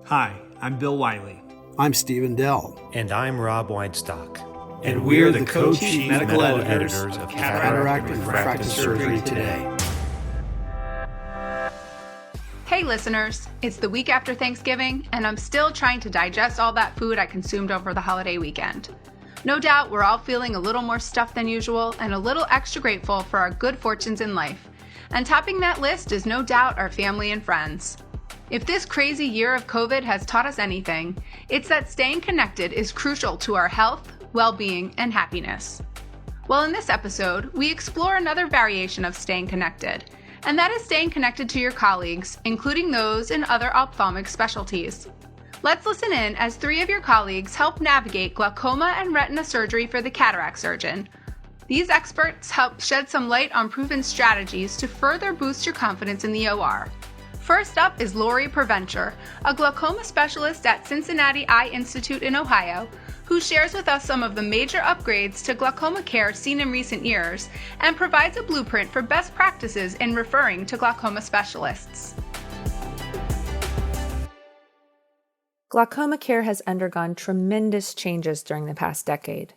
Hi, I'm Bill Wiley. I'm Stephen Dell. And I'm Rob Weinstock. And we're the co-chief medical editors of Cataract and Refractive Surgery Today. Hey listeners, it's the week after Thanksgiving, and I'm still trying to digest all that food I consumed over the holiday weekend. No doubt we're all feeling a little more stuffed than usual and a little extra grateful for our good fortunes in life. And topping that list is no doubt our family and friends. If this crazy year of COVID has taught us anything, it's that staying connected is crucial to our health, well-being, and happiness. Well, in this episode, we explore another variation of staying connected, and that is staying connected to your colleagues, including those in other ophthalmic specialties. Let's listen in as 3 of your colleagues help navigate glaucoma and retina surgery for the cataract surgeon. These experts help shed some light on proven strategies to further boost your confidence in the OR. First up is Lorraine Provencher, a glaucoma specialist at Cincinnati Eye Institute in Ohio, who shares with us some of the major upgrades to glaucoma care seen in recent years and provides a blueprint for best practices in referring to glaucoma specialists. Glaucoma care has undergone tremendous changes during the past decade.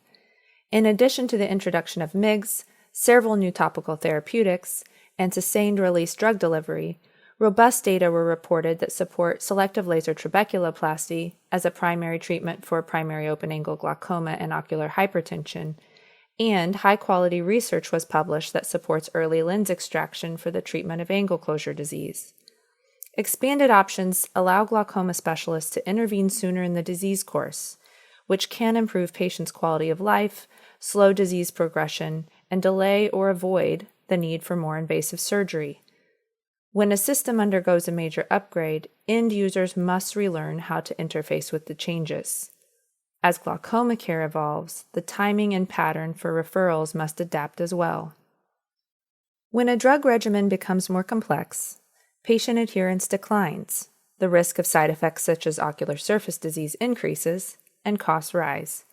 In addition to the introduction of MIGS, several new topical therapeutics, and sustained-release drug delivery, robust data were reported that support selective laser trabeculoplasty as a primary treatment for primary open-angle glaucoma and ocular hypertension, and high-quality research was published that supports early lens extraction for the treatment of angle closure disease. Expanded options allow glaucoma specialists to intervene sooner in the disease course, which can improve patients' quality of life, slow disease progression, and delay or avoid the need for more invasive surgery. When a system undergoes a major upgrade, end users must relearn how to interface with the changes. As glaucoma care evolves, the timing and pattern for referrals must adapt as well. When a drug regimen becomes more complex, patient adherence declines, the risk of side effects such as ocular surface disease increases, and costs rise.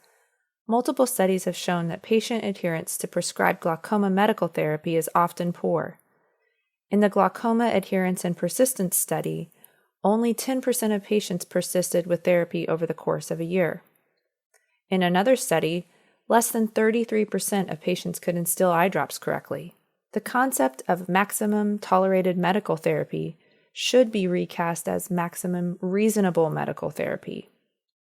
Multiple studies have shown that patient adherence to prescribed glaucoma medical therapy is often poor. In the Glaucoma Adherence and Persistence study, only 10% of patients persisted with therapy over the course of a year. In another study, less than 33% of patients could instill eye drops correctly. The concept of maximum tolerated medical therapy should be recast as maximum reasonable medical therapy.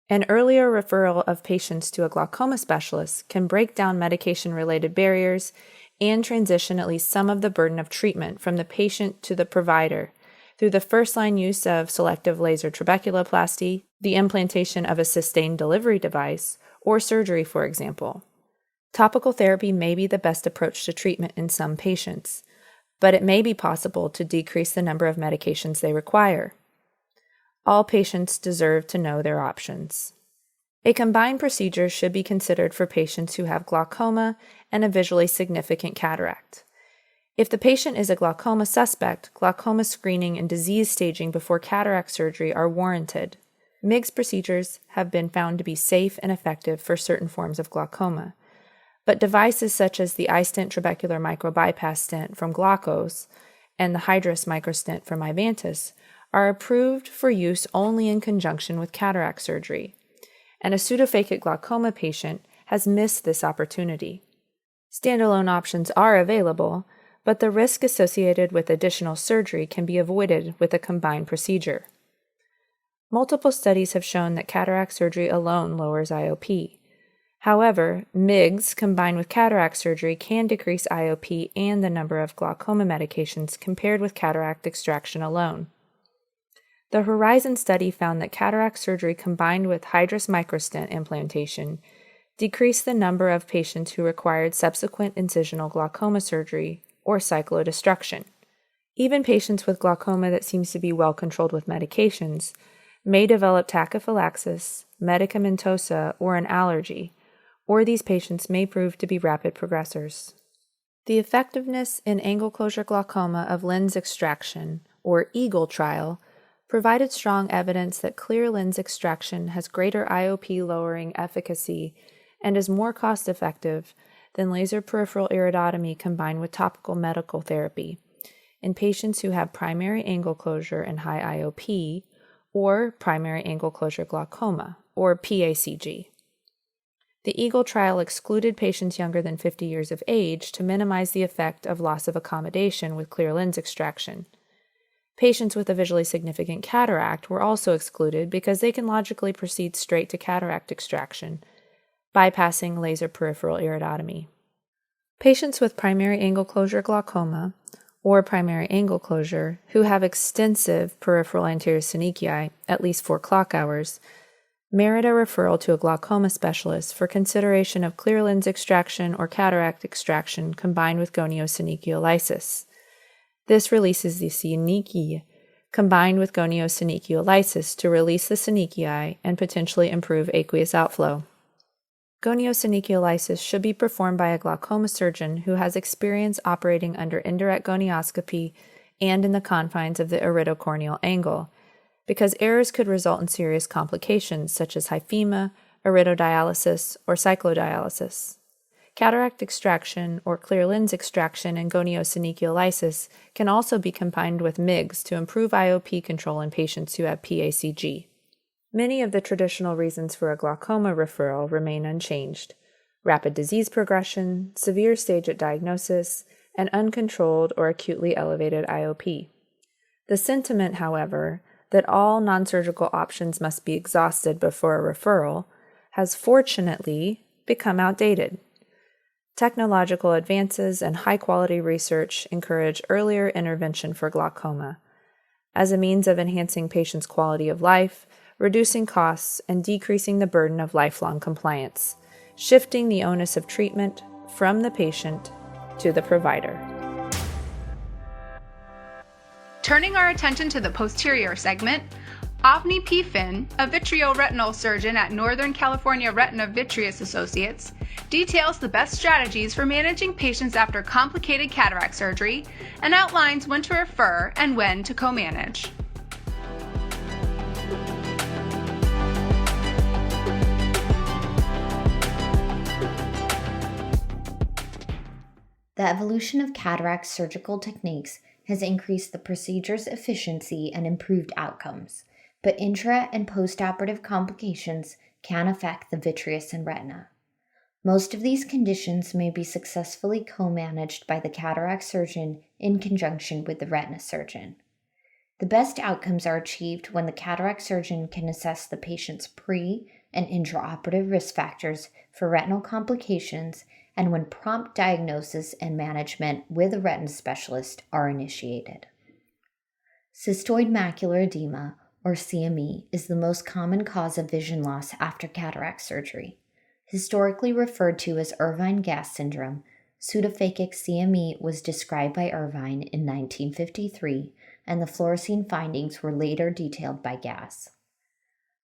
An earlier referral of patients to a glaucoma specialist can break down medication-related barriers and transition at least some of the burden of treatment from the patient to the provider through the first-line use of selective laser trabeculoplasty, the implantation of a sustained delivery device, or surgery, for example. Topical therapy may be the best approach to treatment in some patients, but it may be possible to decrease the number of medications they require. All patients deserve to know their options. A combined procedure should be considered for patients who have glaucoma and a visually significant cataract. If the patient is a glaucoma suspect, glaucoma screening and disease staging before cataract surgery are warranted. MIGS procedures have been found to be safe and effective for certain forms of glaucoma, but devices such as the iStent trabecular microbypass stent from Glaukos and the Hydrus microstent from Ivantis are approved for use only in conjunction with cataract surgery, and a pseudophakic glaucoma patient has missed this opportunity. Standalone options are available, but the risk associated with additional surgery can be avoided with a combined procedure. Multiple studies have shown that cataract surgery alone lowers IOP. However, MIGS combined with cataract surgery can decrease IOP and the number of glaucoma medications compared with cataract extraction alone. The Horizon study found that cataract surgery combined with Hydrus microstent implantation decreased the number of patients who required subsequent incisional glaucoma surgery or cyclodestruction. Even patients with glaucoma that seems to be well controlled with medications may develop tachyphylaxis, medicamentosa, or an allergy, or these patients may prove to be rapid progressors. The effectiveness in angle closure glaucoma of lens extraction, or EAGLE trial, provided strong evidence that clear lens extraction has greater IOP-lowering efficacy and is more cost-effective than laser peripheral iridotomy combined with topical medical therapy in patients who have primary angle closure and high IOP, or primary angle closure glaucoma, or PACG. The EAGLE trial excluded patients younger than 50 years of age to minimize the effect of loss of accommodation with clear lens extraction. Patients with a visually significant cataract were also excluded because they can logically proceed straight to cataract extraction, bypassing laser peripheral iridotomy. Patients with primary angle closure glaucoma or primary angle closure who have extensive peripheral anterior synechiae, at least 4 clock hours, merit a referral to a glaucoma specialist for consideration of clear lens extraction or cataract extraction combined with goniosynechial lysis. This releases the synechiae combined with goniosynechial lysis to release the synechiae and potentially improve aqueous outflow. Goniosynechial lysis should be performed by a glaucoma surgeon who has experience operating under indirect gonioscopy and in the confines of the iridocorneal angle, because errors could result in serious complications such as hyphema, iridodialysis, or cyclodialysis. Cataract extraction or clear lens extraction and goniosynechial lysis can also be combined with MIGS to improve IOP control in patients who have PACG. Many of the traditional reasons for a glaucoma referral remain unchanged: rapid disease progression, severe stage at diagnosis, and uncontrolled or acutely elevated IOP. The sentiment, however, that all non-surgical options must be exhausted before a referral has fortunately become outdated. Technological advances and high-quality research encourage earlier intervention for glaucoma as a means of enhancing patients' quality of life, reducing costs, and decreasing the burden of lifelong compliance, shifting the onus of treatment from the patient to the provider. Turning our attention to the posterior segment, Avni P. a vitreoretinal surgeon at Northern California Retina Vitreous Associates, details the best strategies for managing patients after complicated cataract surgery and outlines when to refer and when to co-manage. The evolution of cataract surgical techniques has increased the procedure's efficiency and improved outcomes, but intra- and postoperative complications can affect the vitreous and retina. Most of these conditions may be successfully co-managed by the cataract surgeon in conjunction with the retina surgeon. The best outcomes are achieved when the cataract surgeon can assess the patient's pre- and intraoperative risk factors for retinal complications and when prompt diagnosis and management with a retina specialist are initiated. Cystoid macular edema, or CME, is the most common cause of vision loss after cataract surgery. Historically referred to as Irvine gas syndrome, pseudophakic CME was described by Irvine in 1953, and the fluorescein findings were later detailed by Gass.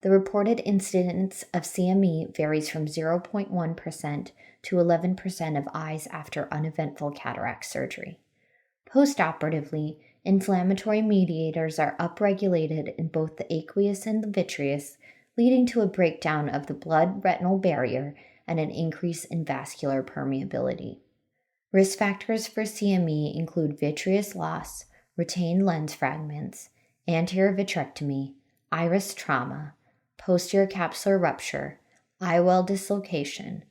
The reported incidence of CME varies from 0.1% to 11% of eyes after uneventful cataract surgery. Postoperatively, inflammatory mediators are upregulated in both the aqueous and the vitreous, leading to a breakdown of the blood-retinal barrier and an increase in vascular permeability. Risk factors for CME include vitreous loss, retained lens fragments, anterior vitrectomy, iris trauma, posterior capsular rupture, IOL dislocation,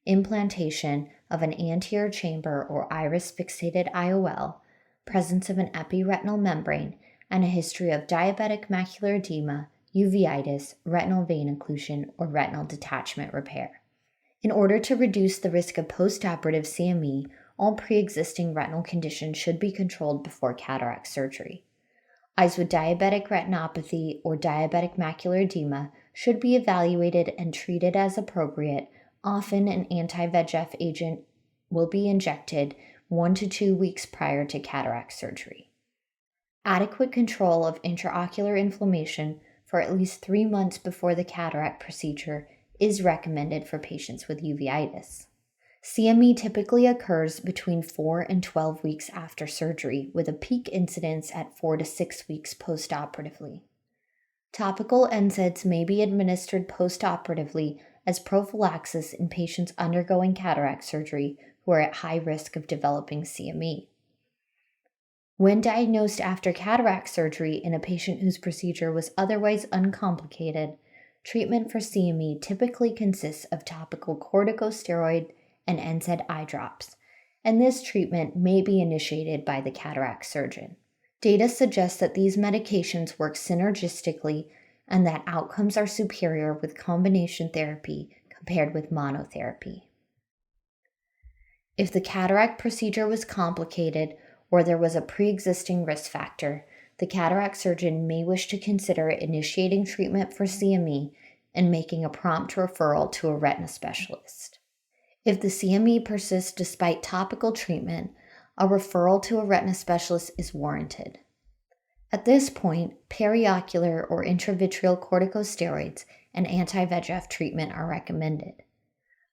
implantation of an anterior chamber or iris fixated IOL, presence of an epiretinal membrane, and a history of diabetic macular edema, uveitis, retinal vein occlusion, or retinal detachment repair. In order to reduce the risk of postoperative CME, all pre-existing retinal conditions should be controlled before cataract surgery. Eyes with diabetic retinopathy or diabetic macular edema should be evaluated and treated as appropriate. Often an anti-VEGF agent will be injected 1 to 2 weeks prior to cataract surgery. Adequate control of intraocular inflammation for at least 3 months before the cataract procedure is recommended for patients with uveitis. CME typically occurs between 4 and 12 weeks after surgery, with a peak incidence at 4 to 6 weeks postoperatively. Topical NSAIDs may be administered postoperatively as prophylaxis in patients undergoing cataract surgery who are at high risk of developing CME. When diagnosed after cataract surgery in a patient whose procedure was otherwise uncomplicated, treatment for CME typically consists of topical corticosteroid and NSAID eye drops, and this treatment may be initiated by the cataract surgeon. Data suggests that these medications work synergistically and that outcomes are superior with combination therapy compared with monotherapy. If the cataract procedure was complicated or there was a pre-existing risk factor, the cataract surgeon may wish to consider initiating treatment for CME and making a prompt referral to a retina specialist. If the CME persists despite topical treatment, a referral to a retina specialist is warranted. At this point, periocular or intravitreal corticosteroids and anti-VEGF treatment are recommended.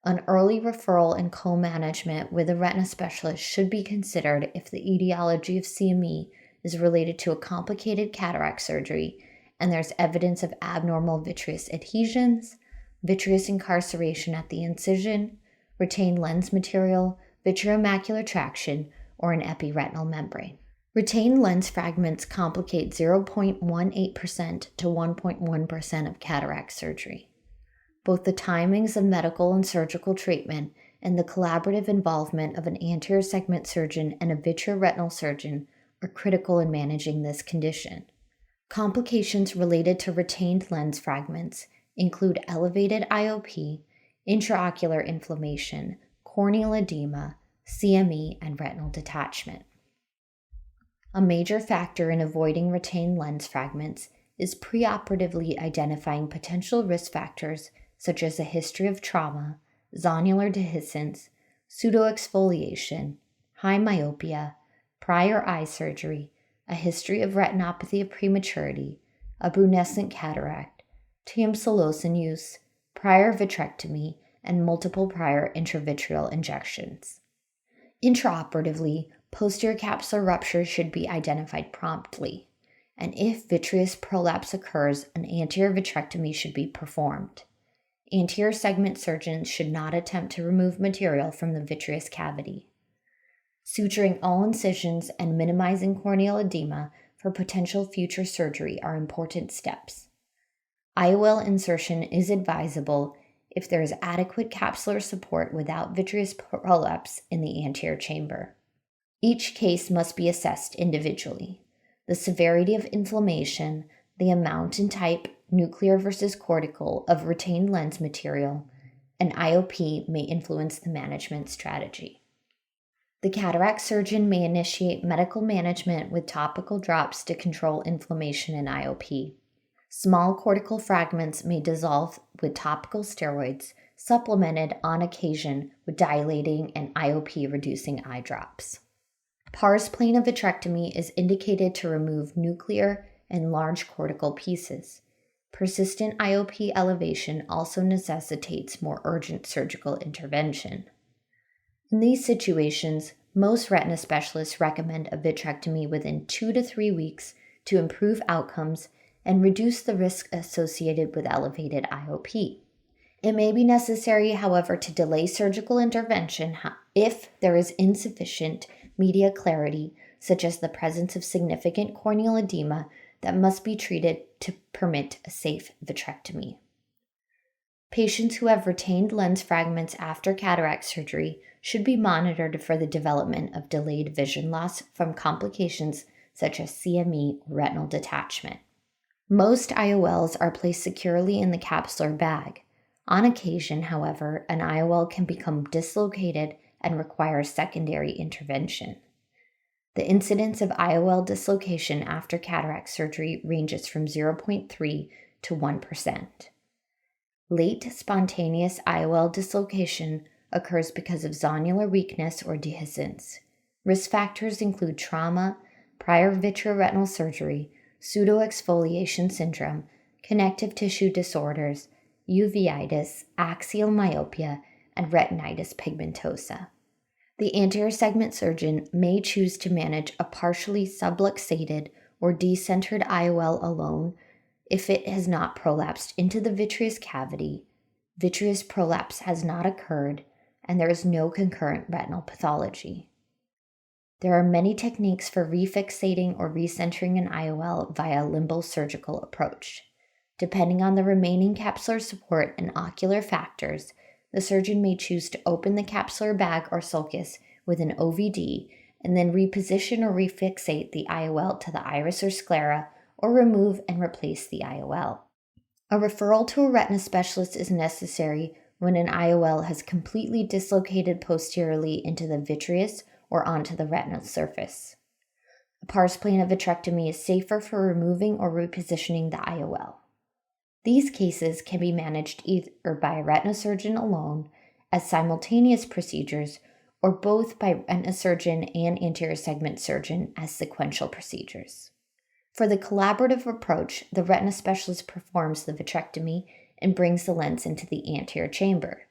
An early referral and co-management with a retina specialist should be considered if the etiology of CME is related to a complicated cataract surgery and there's evidence of abnormal vitreous adhesions, vitreous incarceration at the incision, retained lens material, vitreomacular traction, or an epiretinal membrane. Retained lens fragments complicate 0.18% to 1.1% of cataract surgery. Both the timings of medical and surgical treatment and the collaborative involvement of an anterior segment surgeon and a vitreoretinal surgeon are critical in managing this condition. Complications related to retained lens fragments include elevated IOP, intraocular inflammation, corneal edema, CME, and retinal detachment. A major factor in avoiding retained lens fragments is preoperatively identifying potential risk factors such as a history of trauma, zonular dehiscence, pseudoexfoliation, high myopia, prior eye surgery, a history of retinopathy of prematurity, a brunescent cataract, tamsulosin use, prior vitrectomy, and multiple prior intravitreal injections. Intraoperatively, posterior capsular rupture should be identified promptly, and if vitreous prolapse occurs, an anterior vitrectomy should be performed. Anterior segment surgeons should not attempt to remove material from the vitreous cavity. Suturing all incisions and minimizing corneal edema for potential future surgery are important steps. IOL insertion is advisable if there is adequate capsular support without vitreous prolapse in the anterior chamber. Each case must be assessed individually. The severity of inflammation, the amount and type, nuclear versus cortical, of retained lens material, and IOP may influence the management strategy. The cataract surgeon may initiate medical management with topical drops to control inflammation in IOP. Small cortical fragments may dissolve with topical steroids, supplemented on occasion with dilating and IOP-reducing eye drops. Pars plana vitrectomy is indicated to remove nuclear and large cortical pieces. Persistent IOP elevation also necessitates more urgent surgical intervention. In these situations, most retina specialists recommend a vitrectomy within 2 to 3 weeks to improve outcomes and reduce the risk associated with elevated IOP. It may be necessary, however, to delay surgical intervention if there is insufficient media clarity, such as the presence of significant corneal edema that must be treated to permit a safe vitrectomy. Patients who have retained lens fragments after cataract surgery should be monitored for the development of delayed vision loss from complications such as CME or retinal detachment. Most IOLs are placed securely in the capsular bag. On occasion, however, an IOL can become dislocated and require secondary intervention. The incidence of IOL dislocation after cataract surgery ranges from 0.3 to 1%. Late spontaneous IOL dislocation occurs because of zonular weakness or dehiscence. Risk factors include trauma, prior vitreoretinal surgery, pseudoexfoliation syndrome, connective tissue disorders, uveitis, axial myopia, and retinitis pigmentosa. The anterior segment surgeon may choose to manage a partially subluxated or decentered IOL alone if it has not prolapsed into the vitreous cavity, vitreous prolapse has not occurred, and there is no concurrent retinal pathology. There are many techniques for refixating or recentering an IOL via a limbal surgical approach. Depending on the remaining capsular support and ocular factors, the surgeon may choose to open the capsular bag or sulcus with an OVD and then reposition or refixate the IOL to the iris or sclera, or remove and replace the IOL. A referral to a retina specialist is necessary when an IOL has completely dislocated posteriorly into the vitreous or onto the retinal surface. A pars plana vitrectomy is safer for removing or repositioning the IOL. These cases can be managed either by a retina surgeon alone as simultaneous procedures, or both by retina surgeon and anterior segment surgeon as sequential procedures. For the collaborative approach, the retina specialist performs the vitrectomy and brings the lens into the anterior chamber.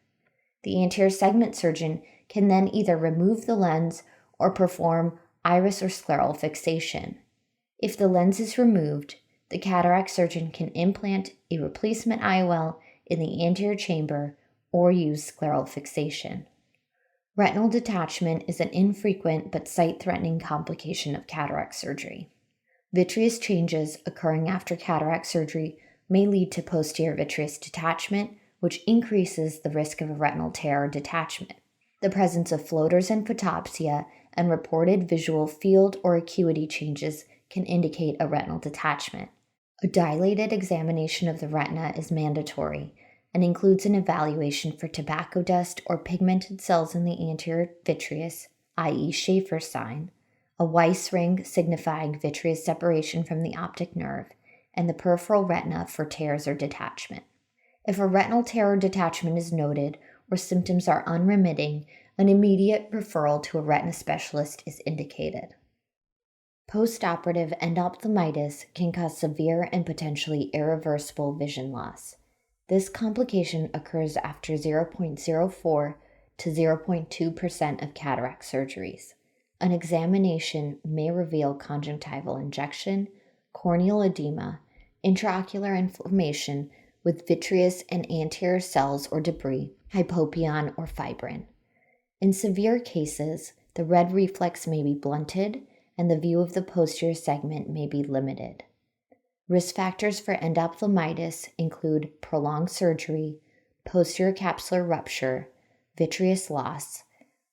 The anterior segment surgeon can then either remove the lens or perform iris or scleral fixation. If the lens is removed, the cataract surgeon can implant a replacement IOL in the anterior chamber or use scleral fixation. Retinal detachment is an infrequent but sight-threatening complication of cataract surgery. Vitreous changes occurring after cataract surgery may lead to posterior vitreous detachment, which increases the risk of a retinal tear or detachment. The presence of floaters and photopsia and reported visual field or acuity changes can indicate a retinal detachment. A dilated examination of the retina is mandatory and includes an evaluation for tobacco dust or pigmented cells in the anterior vitreous, i.e. Schaefer's sign, a Weiss ring signifying vitreous separation from the optic nerve, and the peripheral retina for tears or detachment. If a retinal tear or detachment is noted or symptoms are unremitting, an immediate referral to a retina specialist is indicated. Postoperative endophthalmitis can cause severe and potentially irreversible vision loss. This complication occurs after 0.04 to 0.2% of cataract surgeries. An examination may reveal conjunctival injection, corneal edema, intraocular inflammation with vitreous and anterior cells or debris, hypopyon or fibrin. In severe cases, the red reflex may be blunted and the view of the posterior segment may be limited. Risk factors for endophthalmitis include prolonged surgery, posterior capsular rupture, vitreous loss,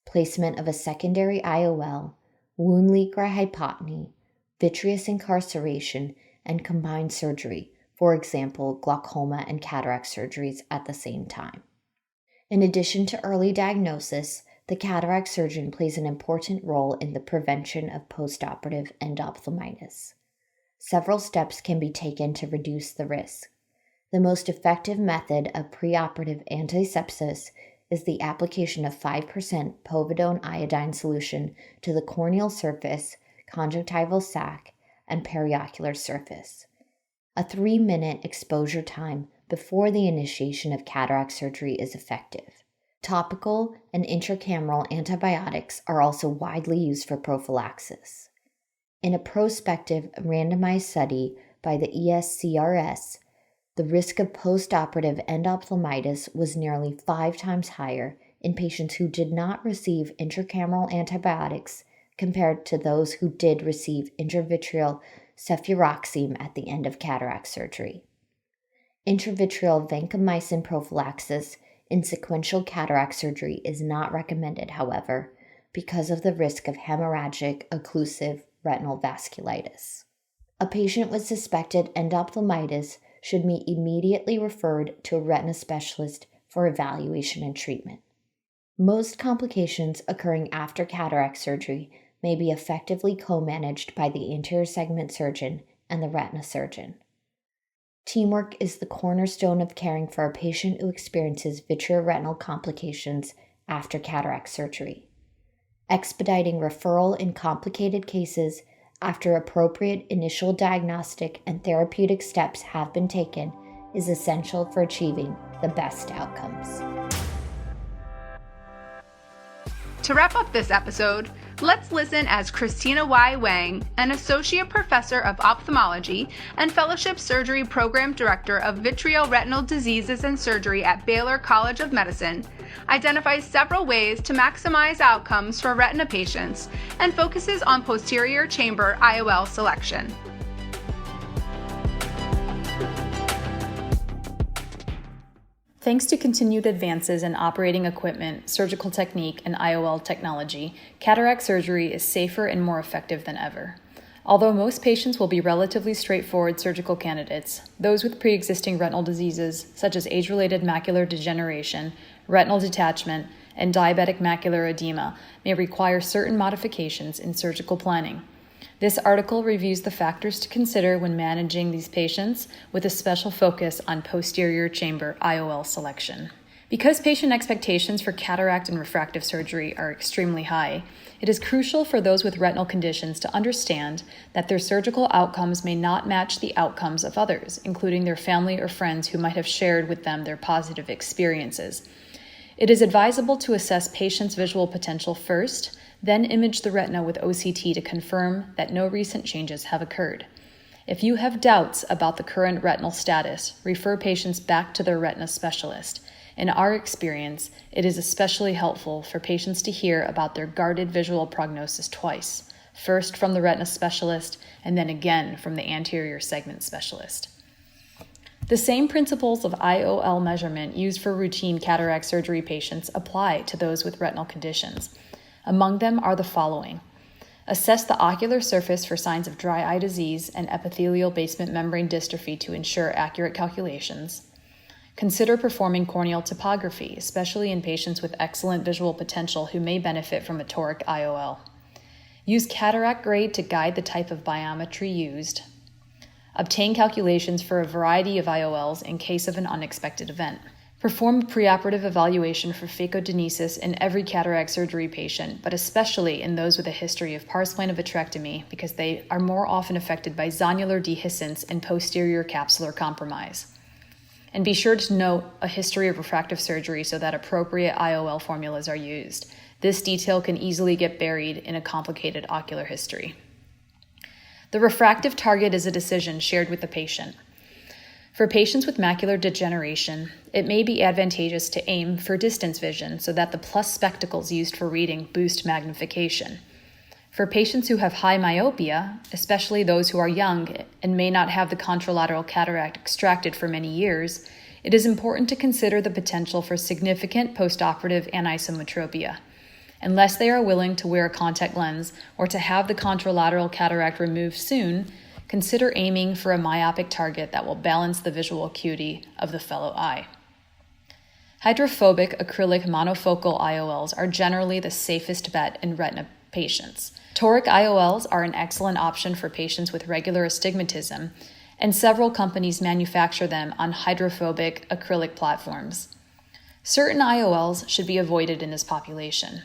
placement of a secondary IOL, wound leak or hypotony, vitreous incarceration, and combined surgery, for example, glaucoma and cataract surgeries at the same time. In addition to early diagnosis, the cataract surgeon plays an important role in the prevention of postoperative endophthalmitis. Several steps can be taken to reduce the risk. The most effective method of preoperative antisepsis is the application of 5% povidone iodine solution to the corneal surface, conjunctival sac, and periocular surface. A 3-minute exposure time before the initiation of cataract surgery is effective. Topical and intracameral antibiotics are also widely used for prophylaxis. In a prospective randomized study by the ESCRS, the risk of postoperative endophthalmitis was nearly 5 times higher in patients who did not receive intracameral antibiotics compared to those who did receive intravitreal cefuroxime at the end of cataract surgery. Intravitreal vancomycin prophylaxis in sequential cataract surgery is not recommended, however, because of the risk of hemorrhagic occlusive retinal vasculitis. A patient with suspected endophthalmitis should be immediately referred to a retina specialist for evaluation and treatment. Most complications occurring after cataract surgery may be effectively co-managed by the anterior segment surgeon and the retina surgeon. Teamwork is the cornerstone of caring for a patient who experiences vitreoretinal complications after cataract surgery. Expediting referral in complicated cases after appropriate initial diagnostic and therapeutic steps have been taken is essential for achieving the best outcomes. To wrap up this episode, let's listen as Christina Y. Weng, an Associate Professor of Ophthalmology and Fellowship Surgery Program Director of Vitreoretinal Diseases and Surgery at Baylor College of Medicine, identifies several ways to maximize outcomes for retina patients and focuses on posterior chamber IOL selection. Thanks to continued advances in operating equipment, surgical technique, and IOL technology, cataract surgery is safer and more effective than ever. Although most patients will be relatively straightforward surgical candidates, those with pre-existing retinal diseases such as age-related macular degeneration, retinal detachment, and diabetic macular edema may require certain modifications in surgical planning. This article reviews the factors to consider when managing these patients, with a special focus on posterior chamber IOL selection. Because patient expectations for cataract and refractive surgery are extremely high, it is crucial for those with retinal conditions to understand that their surgical outcomes may not match the outcomes of others, including their family or friends who might have shared with them their positive experiences. It is advisable to assess patients' visual potential first, then image the retina with OCT to confirm that no recent changes have occurred. If you have doubts about the current retinal status, refer patients back to their retina specialist. In our experience, it is especially helpful for patients to hear about their guarded visual prognosis twice, first from the retina specialist and then again from the anterior segment specialist. The same principles of IOL measurement used for routine cataract surgery patients apply to those with retinal conditions. Among them are the following. Assess the ocular surface for signs of dry eye disease and epithelial basement membrane dystrophy to ensure accurate calculations. Consider performing corneal topography, especially in patients with excellent visual potential who may benefit from a toric IOL. Use cataract grade to guide the type of biometry used. Obtain calculations for a variety of IOLs in case of an unexpected event. Perform a preoperative evaluation for phacodenesis in every cataract surgery patient, but especially in those with a history of pars plana vitrectomy because they are more often affected by zonular dehiscence and posterior capsular compromise. And be sure to note a history of refractive surgery so that appropriate IOL formulas are used. This detail can easily get buried in a complicated ocular history. The refractive target is a decision shared with the patient. For patients with macular degeneration, it may be advantageous to aim for distance vision so that the plus spectacles used for reading boost magnification. For patients who have high myopia, especially those who are young and may not have the contralateral cataract extracted for many years, it is important to consider the potential for significant postoperative anisometropia. Unless they are willing to wear a contact lens or to have the contralateral cataract removed soon, consider aiming for a myopic target that will balance the visual acuity of the fellow eye. Hydrophobic acrylic monofocal IOLs are generally the safest bet in retina patients. Toric IOLs are an excellent option for patients with regular astigmatism, and several companies manufacture them on hydrophobic acrylic platforms. Certain IOLs should be avoided in this population.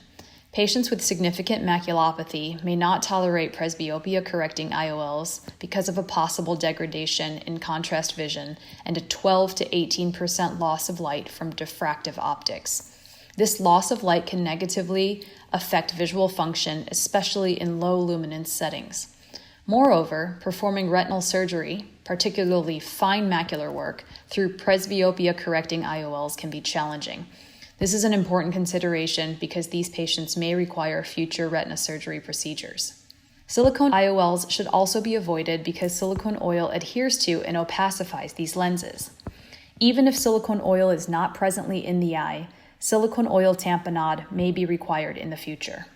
Patients with significant maculopathy may not tolerate presbyopia-correcting IOLs because of a possible degradation in contrast vision and a 12 to 18% loss of light from diffractive optics. This loss of light can negatively affect visual function, especially in low luminance settings. Moreover, performing retinal surgery, particularly fine macular work, through presbyopia-correcting IOLs can be challenging. This is an important consideration because these patients may require future retina surgery procedures. Silicone IOLs should also be avoided because silicone oil adheres to and opacifies these lenses. Even if silicone oil is not presently in the eye, silicone oil tamponade may be required in the future.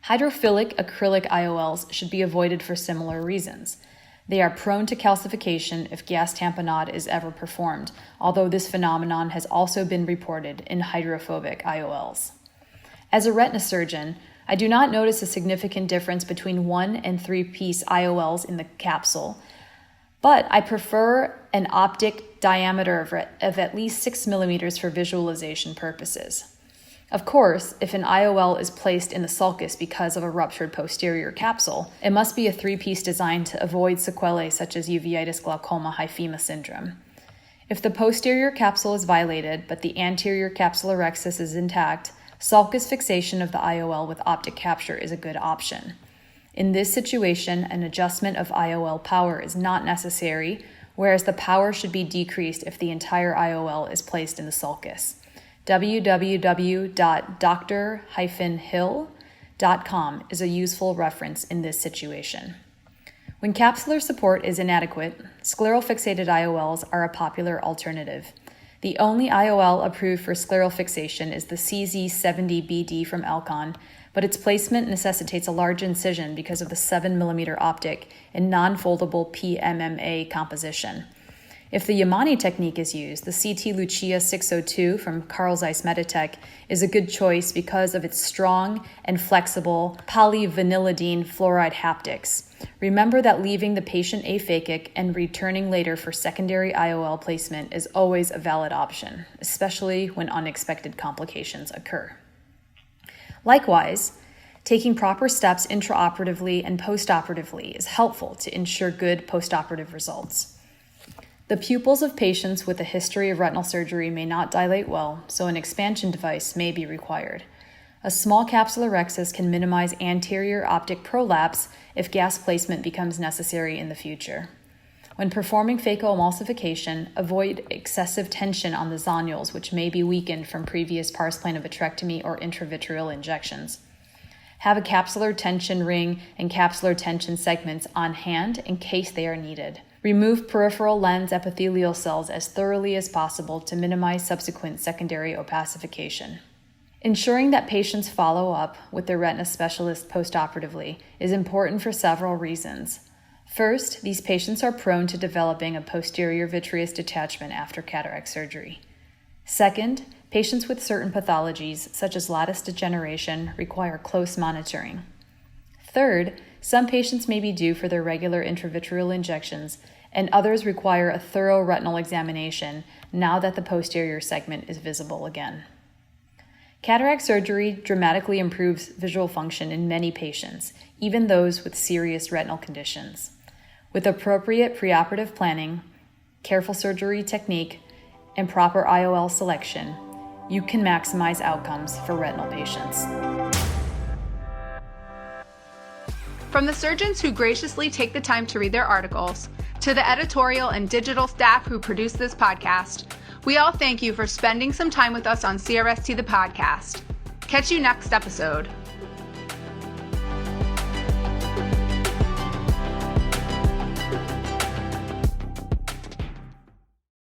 Hydrophilic acrylic IOLs should be avoided for similar reasons. They are prone to calcification if gas tamponade is ever performed, although this phenomenon has also been reported in hydrophobic IOLs. As a retina surgeon, I do not notice a significant difference between 1 and 3-piece IOLs in the capsule, but I prefer an optic diameter of at least 6 millimeters for visualization purposes. Of course, if an IOL is placed in the sulcus because of a ruptured posterior capsule, it must be a 3-piece design to avoid sequelae such as uveitis, glaucoma, hyphema syndrome. If the posterior capsule is violated but the anterior capsulorhexis is intact, sulcus fixation of the IOL with optic capture is a good option. In this situation, an adjustment of IOL power is not necessary, whereas the power should be decreased if the entire IOL is placed in the sulcus. www.dr-hill.com is a useful reference in this situation. When capsular support is inadequate, scleral fixated IOLs are a popular alternative. The only IOL approved for scleral fixation is the CZ70BD from Alcon, but its placement necessitates a large incision because of the 7mm optic and non-foldable PMMA composition. If the Yamane technique is used, the CT Lucia 602 from Carl Zeiss Meditech is a good choice because of its strong and flexible polyvinylidene fluoride haptics. Remember that leaving the patient aphakic and returning later for secondary IOL placement is always a valid option, especially when unexpected complications occur. Likewise, taking proper steps intraoperatively and postoperatively is helpful to ensure good postoperative results. The pupils of patients with a history of retinal surgery may not dilate well, so an expansion device may be required. A small capsular rhexis can minimize anterior optic prolapse if gas placement becomes necessary in the future. When performing phacoemulsification, avoid excessive tension on the zonules, which may be weakened from previous pars plana vitrectomy or intravitreal injections. Have a capsular tension ring and capsular tension segments on hand in case they are needed. Remove peripheral lens epithelial cells as thoroughly as possible to minimize subsequent secondary opacification. Ensuring that patients follow up with their retina specialist postoperatively is important for several reasons. First, these patients are prone to developing a posterior vitreous detachment after cataract surgery. Second, patients with certain pathologies, such as lattice degeneration, require close monitoring. Third, some patients may be due for their regular intravitreal injections, and others require a thorough retinal examination now that the posterior segment is visible again. Cataract surgery dramatically improves visual function in many patients, even those with serious retinal conditions. With appropriate preoperative planning, careful surgery technique, and proper IOL selection, you can maximize outcomes for retinal patients. From the surgeons who graciously take the time to read their articles, to the editorial and digital staff who produce this podcast, we all thank you for spending some time with us on CRST the podcast. Catch you next episode.